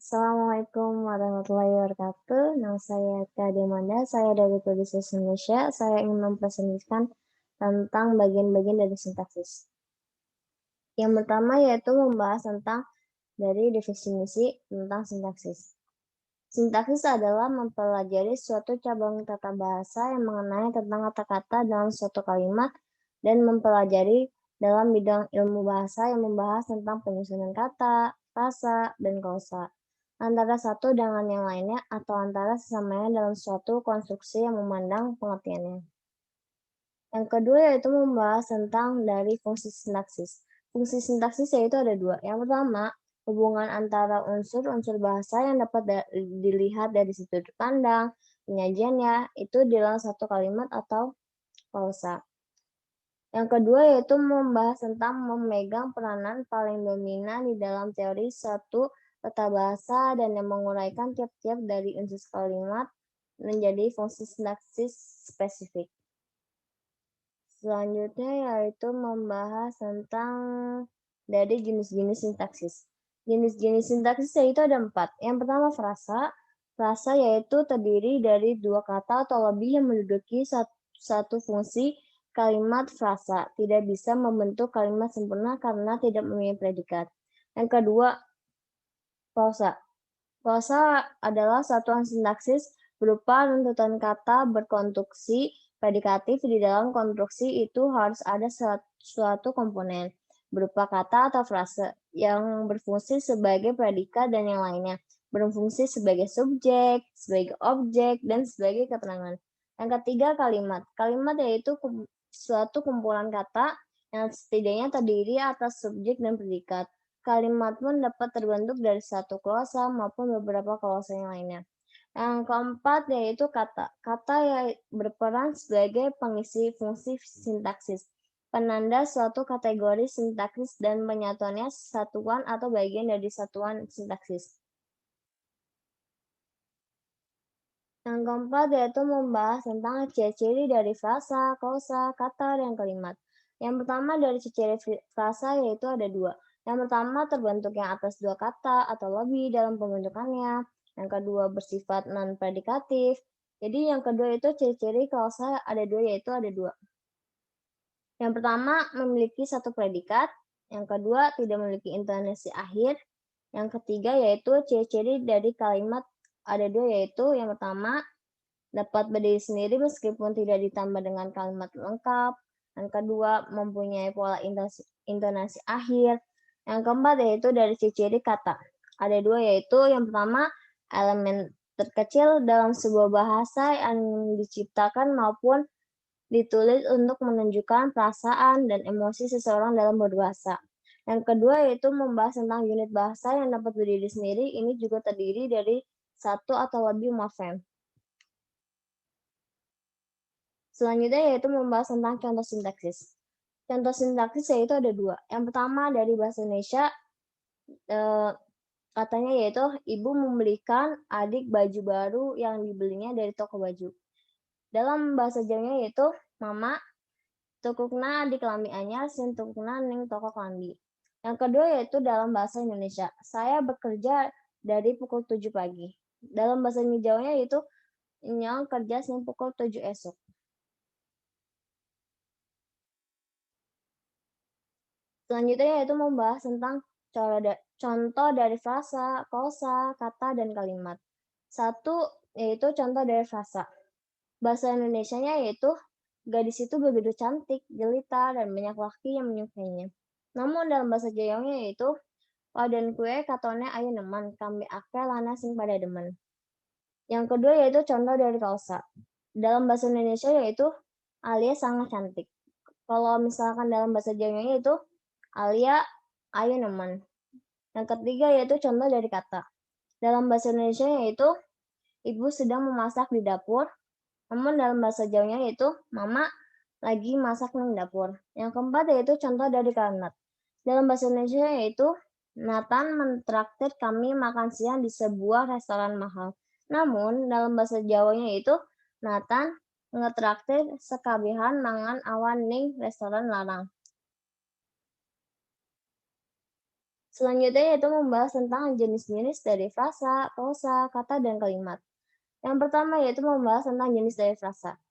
Assalamualaikum warahmatullahi wabarakatuh. Nama saya Eka Demanda, saya dari Publicis Indonesia. Saya ingin mempresentasikan tentang bagian-bagian dari sintaksis. Yang pertama yaitu membahas tentang dari definisi tentang sintaksis. Sintaksis adalah mempelajari suatu cabang tata bahasa yang mengenai tentang kata-kata dalam suatu kalimat dan mempelajari dalam bidang ilmu bahasa yang membahas tentang penyusunan kata, frasa, dan klausa antara satu dengan yang lainnya atau antara sesamanya dalam suatu konstruksi yang memandang pengertiannya. Yang kedua yaitu membahas tentang dari fungsi sintaksis. Fungsi sintaksis yaitu ada dua. Yang pertama, hubungan antara unsur-unsur bahasa yang dapat dilihat dari sudut pandang penyajiannya itu dalam satu kalimat atau klausa. Yang kedua yaitu membahas tentang memegang peranan paling dominan di dalam teori suatu tata bahasa dan yang menguraikan tiap-tiap dari unsur kalimat menjadi fungsi sintaksis spesifik. Selanjutnya yaitu membahas tentang dari jenis-jenis sintaksis. Jenis-jenis sintaksis yaitu ada 4. Yang pertama frasa. Frasa yaitu terdiri dari dua kata atau lebih yang menduduki satu fungsi kalimat frasa. Tidak bisa membentuk kalimat sempurna karena tidak mempunyai predikat. Yang kedua, klausa. Klausa adalah satuan sintaksis berupa runtutan kata berkonstruksi predikatif. Di dalam konstruksi itu harus ada suatu komponen berupa kata atau frase yang berfungsi sebagai predikat dan yang lainnya berfungsi sebagai subjek, sebagai objek, dan sebagai keterangan. Yang ketiga, kalimat. Kalimat yaitu suatu kumpulan kata yang setidaknya terdiri atas subjek dan predikat. Kalimat pun dapat terbentuk dari satu klausa maupun beberapa klausa yang lainnya. Yang keempat yaitu kata. Kata yang berperan sebagai pengisi fungsi sintaksis, penanda suatu kategori sintaksis dan penyatuannya satuan atau bagian dari satuan sintaksis. Yang keempat yaitu membahas tentang ciri-ciri dari frasa, klausa, kata, dan kalimat. Yang pertama dari ciri frasa yaitu ada dua. Yang pertama terbentuknya atas dua kata atau lebih dalam pembentukannya. Yang kedua bersifat non-predikatif. Jadi yang kedua itu ciri-ciri klausa ada dua yaitu ada dua. Yang pertama memiliki satu predikat. Yang kedua tidak memiliki intonasi akhir. Yang ketiga yaitu ciri-ciri dari kalimat ada dua yaitu yang pertama dapat berdiri sendiri meskipun tidak ditambah dengan kalimat lengkap. Yang kedua mempunyai pola intonasi akhir. Yang keempat yaitu dari ciri kata. Ada dua yaitu yang pertama elemen terkecil dalam sebuah bahasa yang diciptakan maupun ditulis untuk menunjukkan perasaan dan emosi seseorang dalam berbahasa. Yang kedua yaitu membahas tentang unit bahasa yang dapat berdiri sendiri. Ini juga terdiri dari satu atau lebih morfem. Selanjutnya yaitu membahas tentang contoh sintaksis. Contoh sintaksis yaitu ada dua. Yang pertama dari bahasa Indonesia, katanya yaitu ibu membelikan adik baju baru yang dibelinya dari toko baju. Dalam bahasa Jawanya yaitu mama tukukna adik lambi anyar sin tukukna ning toko klambi. Yang kedua yaitu dalam bahasa Indonesia. Saya bekerja dari pukul 7 pagi. Dalam bahasa Jawanya yaitu nyong kerja sin pukul 7 esok. Selanjutnya yaitu membahas tentang contoh dari frasa, klausa, kata, dan kalimat. Satu yaitu contoh dari frasa. Bahasa Indonesianya yaitu gadis itu begitu cantik, jelita, dan banyak laki yang menyukainya. Namun dalam bahasa Jawanya yaitu wadan kue katone ayu neman, kambi ake lana sing pada demen. Yang kedua yaitu contoh dari klausa. Dalam bahasa Indonesia yaitu Alia sangat cantik. Kalau misalkan dalam bahasa Jawanya yaitu Alia ayu nemen. Yang ketiga yaitu contoh dari kata. Dalam bahasa Indonesia yaitu ibu sedang memasak di dapur. Namun dalam bahasa Jawanya yaitu mama lagi masak di dapur. Yang keempat yaitu contoh dari kalimat. Dalam bahasa Indonesia yaitu Nathan mentraktir kami makan siang di sebuah restoran mahal. Namun dalam bahasa Jawanya yaitu Nathan ngetraktir sekabihan mangan awan ning restoran larang. Selanjutnya yaitu membahas tentang jenis-jenis dari frasa, prosa, kata, dan kalimat. Yang pertama yaitu membahas tentang jenis dari frasa.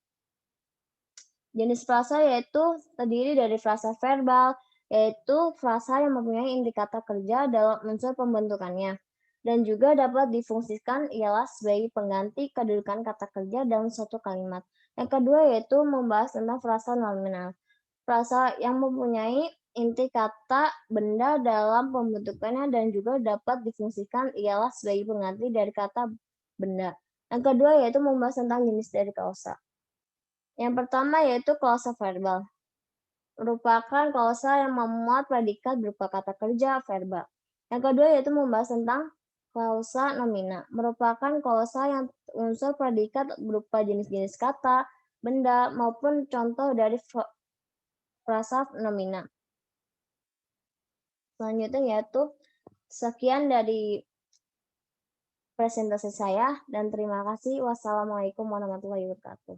Jenis frasa yaitu terdiri dari frasa verbal, yaitu frasa yang mempunyai inti kata kerja dalam unsur pembentukannya, dan juga dapat difungsikan ialah sebagai pengganti kedudukan kata kerja dalam suatu kalimat. Yang kedua yaitu membahas tentang frasa nominal. Frasa yang mempunyai inti kata benda dalam pembentukannya dan juga dapat difungsikan ialah sebagai pengganti dari kata benda. Yang kedua yaitu membahas tentang jenis dari klausa. Yang pertama yaitu klausa verbal. Merupakan klausa yang memuat predikat berupa kata kerja verbal. Yang kedua yaitu membahas tentang klausa nomina. Merupakan klausa yang unsur predikat berupa jenis-jenis kata, benda, maupun contoh dari frasa nomina. Selanjutnya yaitu sekian dari presentasi saya dan terima kasih. Wassalamualaikum warahmatullahi wabarakatuh.